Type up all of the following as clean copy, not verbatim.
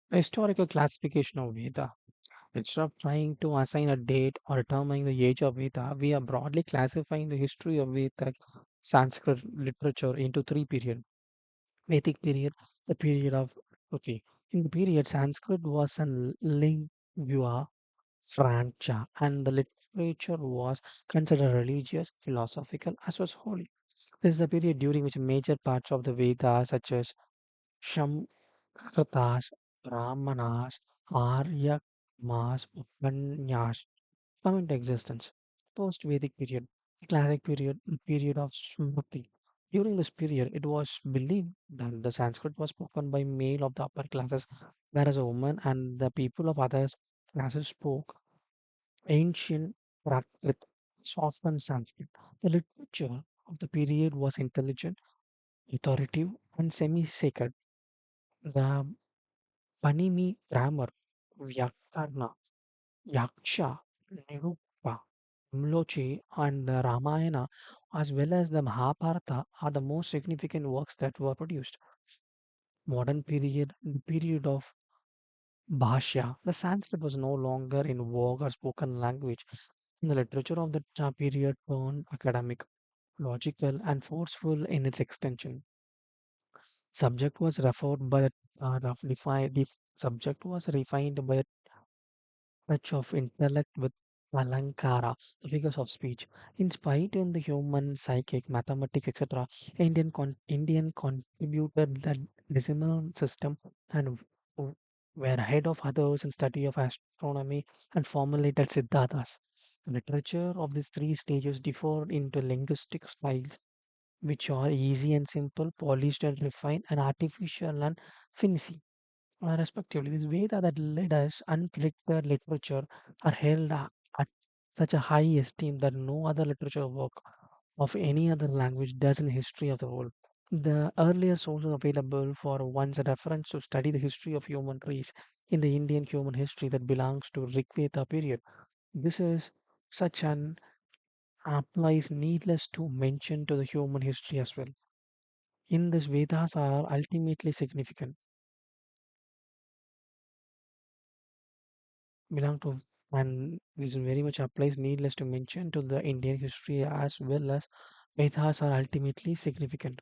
A historical classification of Veda. Instead of trying to assign a date or determining the age of Veda, we are broadly classifying the history of Vedic Sanskrit literature into three periods. Vedic period, the period of Shruti. In the period, Sanskrit was a lingua franca, and the literature was considered religious, philosophical, as well as holy. This is the period during which major parts of the Vedas, such as Shamkratas, Brahmanas, Aryamas, Upanyas, come into existence. Post-Vedic period, the classic period, the period of Smriti. During this period, it was believed that the Sanskrit was spoken by male of the upper classes, whereas a woman and the people of other classes spoke ancient Prakrit, softened Sanskrit. The literature of the period was intelligent, authoritative, and semi-sacred. The Panini grammar, Vyakarna, Yaksha, Nirupa, Mlochi, and the Ramayana, as well as the Mahabharata, are the most significant works that were produced. Modern period, the period of Bhashya, the Sanskrit was no longer in vogue or spoken language. The literature of the period turned academic, logical, and forceful in its extension. Subject was refined by subject was refined by touch of intellect with Alankara, the figures of speech. In spite in the human psychic, mathematics, etc., Indian contributed the decimal system and were ahead of others in study of astronomy and formulated Siddharthas. The literature of these three stages differed into linguistic styles, which are easy and simple, polished and refined, and artificial and fancy respectively. This Veda that led us unpredicted literature are held at such a high esteem that no other literature work of any other language does in the history of the world. The earlier sources available for one's reference to study the history of human race in the Indian human history that belongs to Rig Veda period. This is such an applies needless to mention to the human history as well. In this Vedas are ultimately significant. Belong to and this very much applies needless to mention to the Indian history as well as Vedas are ultimately significant.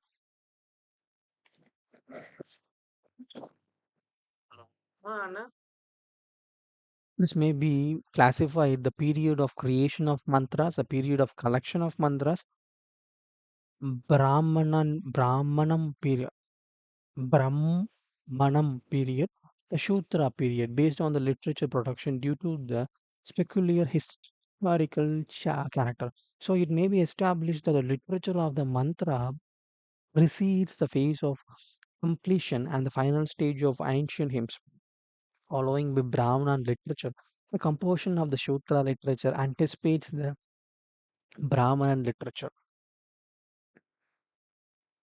This may be classified the period of creation of mantras, a period of collection of mantras, Brahmanam period, Brahmanam period, the Shutra period, based on the literature production due to the peculiar historical character. So it may be established that the literature of the mantra precedes the phase of completion and the final stage of ancient hymns, following by Brahmana literature. The composition of the Shutra literature anticipates the Brahman literature.